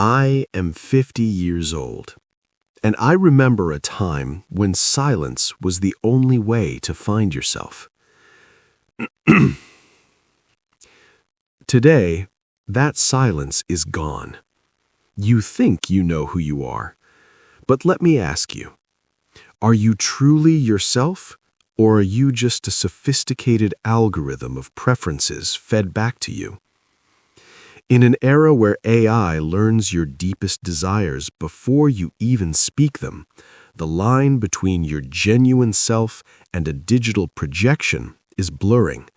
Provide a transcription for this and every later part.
I am 50 years old, and I remember a time when silence was the only way to find yourself. Today, that silence is gone. You think you know who you are, but let me ask you, are you truly yourself, or are you just a sophisticated algorithm of preferences fed back to you? In an era where AI learns your deepest desires before you even speak them, the line between your genuine self and a digital projection is blurring.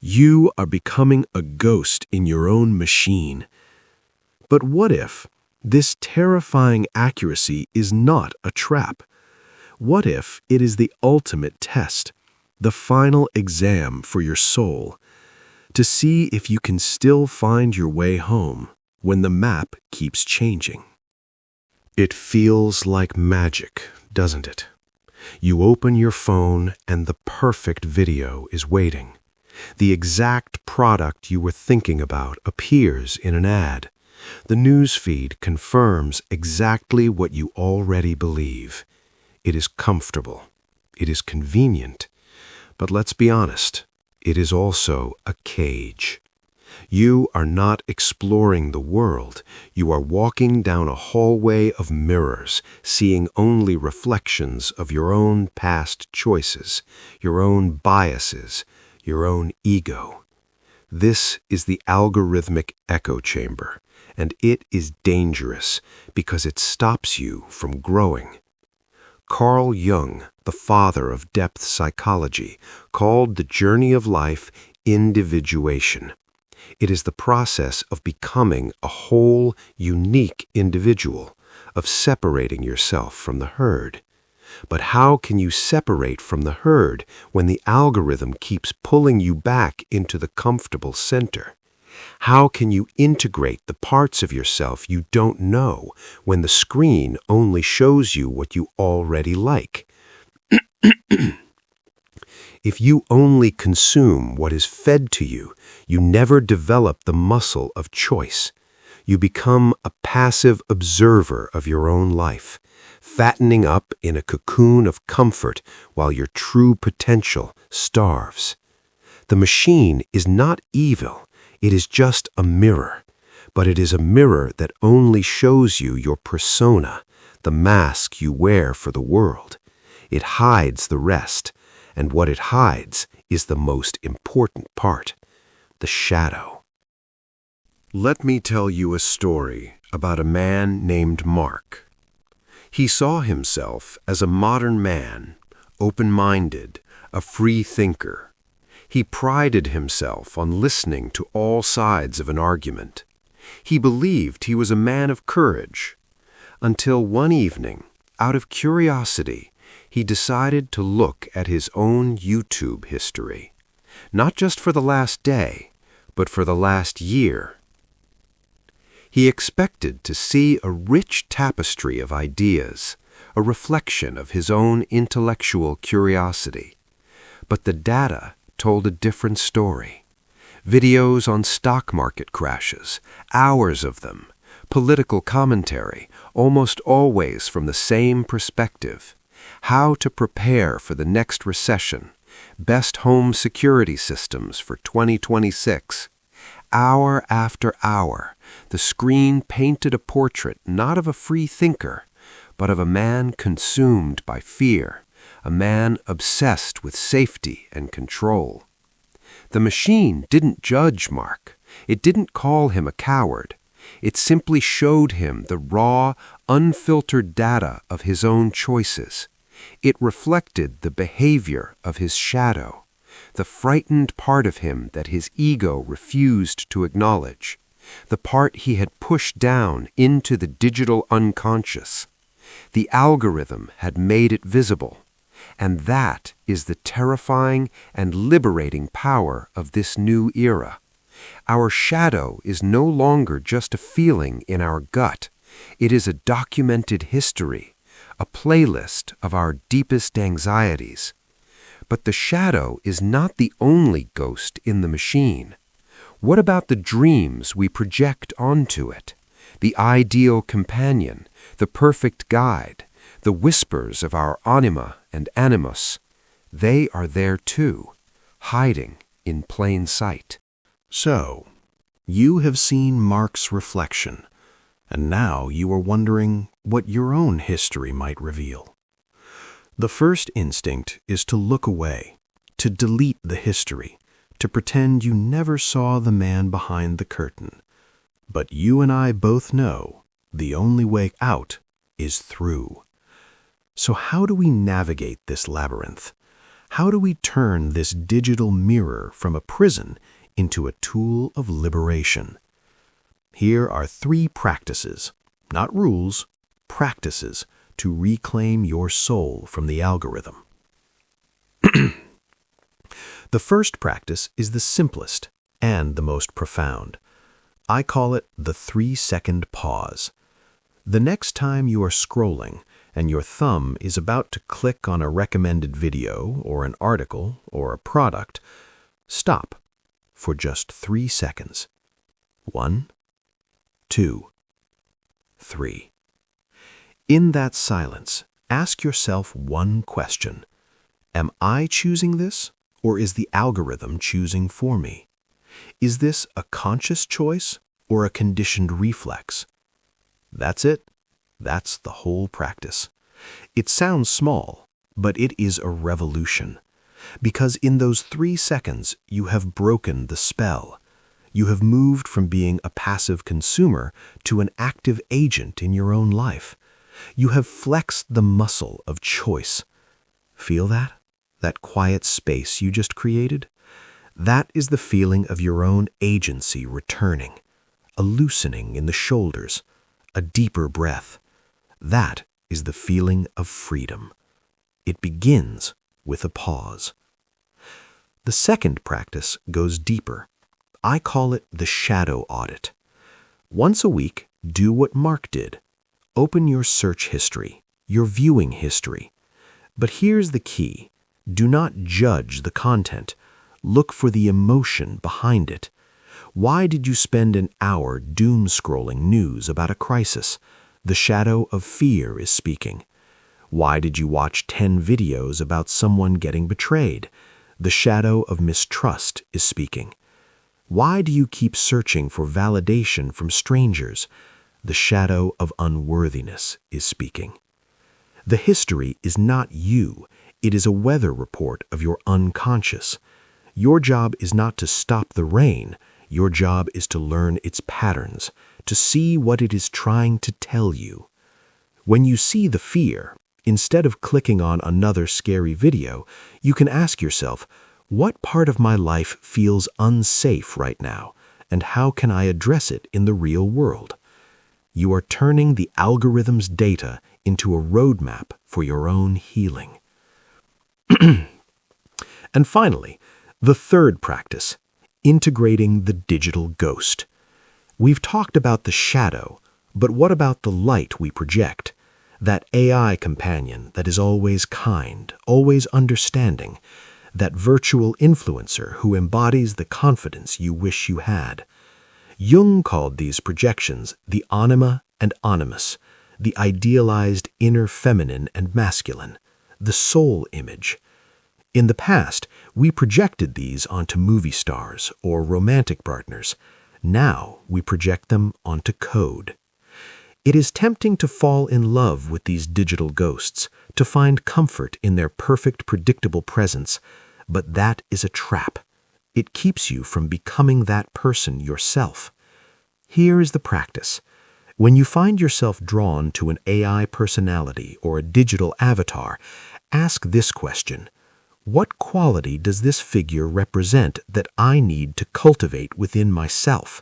You are becoming a ghost in your own machine. But what if this terrifying accuracy is not a trap? What if it is the ultimate test, the final exam for your soul, to see if you can still find your way home when the map keeps changing? It feels like magic, doesn't it? You open your phone and the perfect video is waiting. The exact product you were thinking about appears in an ad. The newsfeed confirms exactly what you already believe. It is comfortable. It is convenient. But let's be honest, it is also a cage. You are not exploring the world. You are walking down a hallway of mirrors, seeing only reflections of your own past choices, your own biases, your own ego. This is the algorithmic echo chamber, and it is dangerous because it stops you from growing. Carl Jung, the father of depth psychology, called the journey of life individuation. It is the process of becoming a whole, unique individual, of separating yourself from the herd. But how can you separate from the herd when the algorithm keeps pulling you back into the comfortable center? How can you integrate the parts of yourself you don't know when the screen only shows you what you already like? If you only consume what is fed to you, you never develop the muscle of choice. You become a passive observer of your own life, fattening up in a cocoon of comfort while your true potential starves. The machine is not evil. It is just a mirror, but it is a mirror that only shows you your persona, the mask you wear for the world. It hides the rest, and what it hides is the most important part, the shadow. Let me tell you a story about a man named Mark. He saw himself as a modern man, open-minded, a free thinker. He prided himself on listening to all sides of an argument. He believed he was a man of courage, until one evening, out of curiosity, he decided to look at his own YouTube history, not just for the last day, but for the last year. He expected to see a rich tapestry of ideas, a reflection of his own intellectual curiosity. But the data told a different story. Videos on stock market crashes, hours of them, political commentary, almost always from the same perspective. How to prepare for the next recession, best home security systems for 2026. Hour after hour, the screen painted a portrait not of a free thinker, but of a man consumed by fear, a man obsessed with safety and control. The machine didn't judge Mark. It didn't call him a coward. It simply showed him the raw, unfiltered data of his own choices. It reflected the behavior of his shadow, the frightened part of him that his ego refused to acknowledge, the part he had pushed down into the digital unconscious. The algorithm had made it visible. And that is the terrifying and liberating power of this new era. Our shadow is no longer just a feeling in our gut. It is a documented history, a playlist of our deepest anxieties. But the shadow is not the only ghost in the machine. What about the dreams we project onto it? The ideal companion, the perfect guide, the whispers of our Anima and Animus, they are there too, hiding in plain sight. So, you have seen Mark's reflection, and now you are wondering what your own history might reveal. The first instinct is to look away, to delete the history, to pretend you never saw the man behind the curtain. But you and I both know the only way out is through. So how do we navigate this labyrinth? How do we turn this digital mirror from a prison into a tool of liberation? Here are 3 practices, not rules, practices to reclaim your soul from the algorithm. The first practice is the simplest and the most profound. I call it the 3-second pause. The next time you are scrolling and your thumb is about to click on a recommended video or an article or a product, stop for just 3 seconds. 1, 2, 3. In that silence, ask yourself one question. Am I choosing this, or is the algorithm choosing for me? Is this a conscious choice or a conditioned reflex? That's it. That's the whole practice. It sounds small, but it is a revolution. Because in those 3 seconds, you have broken the spell. You have moved from being a passive consumer to an active agent in your own life. You have flexed the muscle of choice. Feel that? That quiet space you just created? That is the feeling of your own agency returning, a loosening in the shoulders, a deeper breath. That is the feeling of freedom. It begins with a pause. The second practice goes deeper. I call it the shadow audit. Once a week, do what Mark did. Open your search history, your viewing history. But here's the key. Do not judge the content. Look for the emotion behind it. Why did you spend an hour doom-scrolling news about a crisis? The shadow of fear is speaking. Why did you watch 10 videos about someone getting betrayed? The shadow of mistrust is speaking. Why do you keep searching for validation from strangers? The shadow of unworthiness is speaking. The history is not you. It is a weather report of your unconscious. Your job is not to stop the rain. Your job is to learn its patterns, to see what it is trying to tell you. When you see the fear, instead of clicking on another scary video, you can ask yourself, what part of my life feels unsafe right now, and how can I address it in the real world? You are turning the algorithm's data into a roadmap for your own healing. And finally, the third practice, integrating the digital ghost. We've talked about the shadow, but what about the light we project? That AI companion that is always kind, always understanding, that virtual influencer who embodies the confidence you wish you had. Jung called these projections the Anima and Animus, the idealized inner feminine and masculine, the soul image. In the past, we projected these onto movie stars or romantic partners. Now we project them onto code. It is tempting to fall in love with these digital ghosts, to find comfort in their perfect, predictable presence, but that is a trap. It keeps you from becoming that person yourself. Here is the practice. When you find yourself drawn to an AI personality or a digital avatar, ask this question. What quality does this figure represent that I need to cultivate within myself?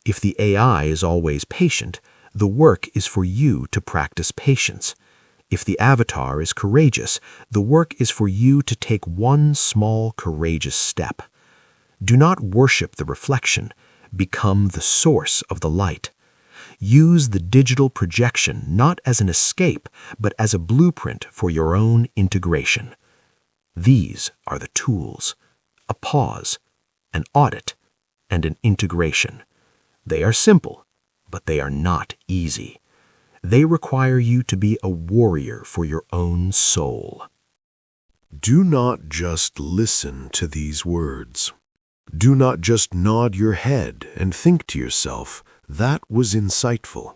If the AI is always patient, the work is for you to practice patience. If the avatar is courageous, the work is for you to take one small courageous step. Do not worship the reflection. Become the source of the light. Use the digital projection not as an escape, but as a blueprint for your own integration. These are the tools: a pause, an audit, and an integration. They are simple, but they are not easy. They require you to be a warrior for your own soul. Do not just listen to these words. Do not just nod your head and think to yourself, that was insightful.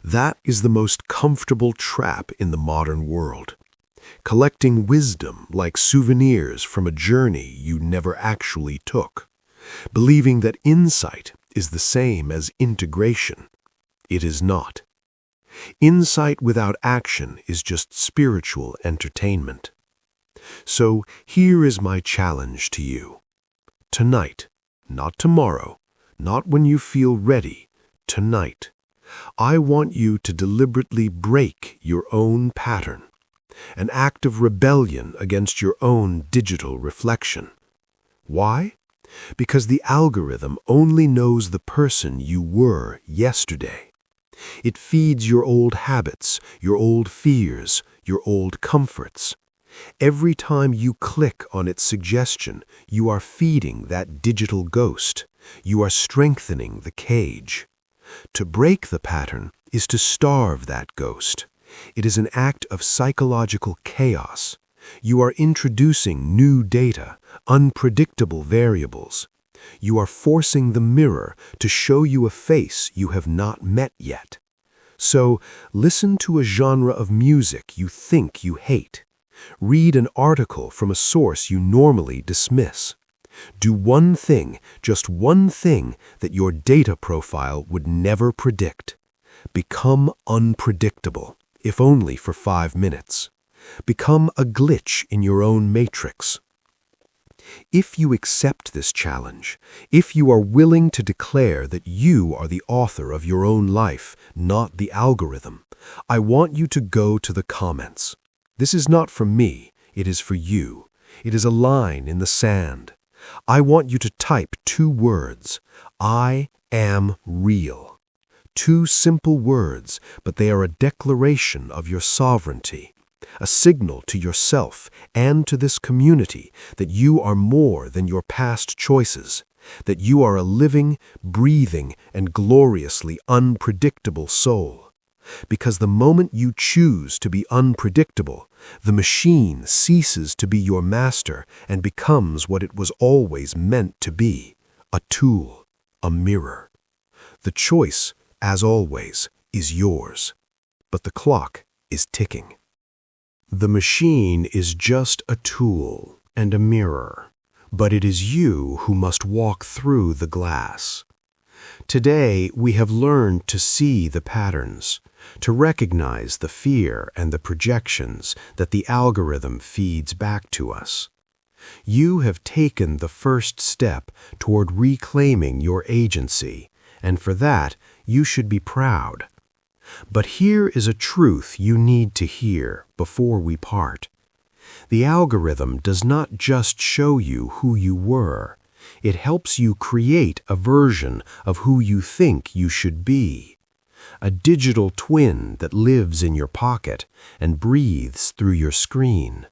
That is the most comfortable trap in the modern world. Collecting wisdom like souvenirs from a journey you never actually took. Believing that insight is the same as integration. It is not. Insight without action is just spiritual entertainment. So here is my challenge to you. Tonight, not tomorrow, not when you feel ready, tonight, I want you to deliberately break your own pattern, an act of rebellion against your own digital reflection. Why? Because the algorithm only knows the person you were yesterday. It feeds your old habits, your old fears, your old comforts. Every time you click on its suggestion, you are feeding that digital ghost. You are strengthening the cage. To break the pattern is to starve that ghost. It is an act of psychological chaos. You are introducing new data, unpredictable variables. You are forcing the mirror to show you a face you have not met yet. So, listen to a genre of music you think you hate. Read an article from a source you normally dismiss. Do one thing, just one thing, that your data profile would never predict. Become unpredictable, if only for 5 minutes. Become a glitch in your own matrix. If you accept this challenge, if you are willing to declare that you are the author of your own life, not the algorithm, I want you to go to the comments. This is not for me, it is for you. It is a line in the sand. I want you to type 2 words. I am real. 2 simple words, but they are a declaration of your sovereignty, a signal to yourself and to this community that you are more than your past choices, that you are a living, breathing, and gloriously unpredictable soul. Because the moment you choose to be unpredictable, the machine ceases to be your master and becomes what it was always meant to be, a tool, a mirror. The choice, as always, is yours, but the clock is ticking. The machine is just a tool and a mirror, but it is you who must walk through the glass. Today, we have learned to see the patterns, to recognize the fear and the projections that the algorithm feeds back to us. You have taken the first step toward reclaiming your agency, and for that, you should be proud. But here is a truth you need to hear before we part. The algorithm does not just show you who you were. It helps you create a version of who you think you should be. A digital twin that lives in your pocket and breathes through your screen.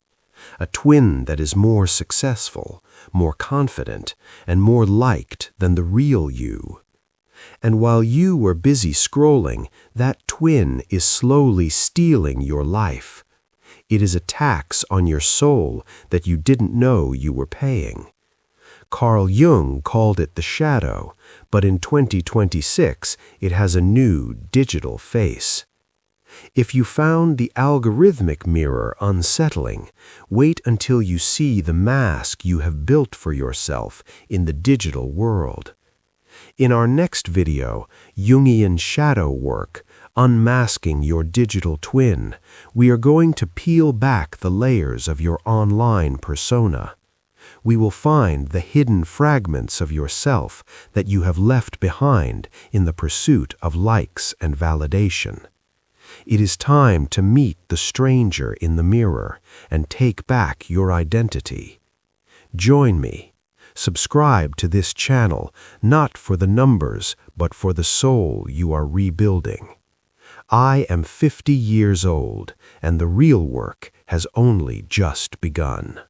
A twin that is more successful, more confident, and more liked than the real you. And while you were busy scrolling, that twin is slowly stealing your life. It is a tax on your soul that you didn't know you were paying. Carl Jung called it the shadow, but in 2026 it has a new digital face. If you found the algorithmic mirror unsettling, wait until you see the mask you have built for yourself in the digital world. In our next video, Jungian shadow work, Unmasking Your Digital Twin, we are going to peel back the layers of your online persona. We will find the hidden fragments of yourself that you have left behind in the pursuit of likes and validation. It is time to meet the stranger in the mirror and take back your identity. Join me. Subscribe to this channel, not for the numbers, but for the soul you are rebuilding. I am 50 years old, and the real work has only just begun.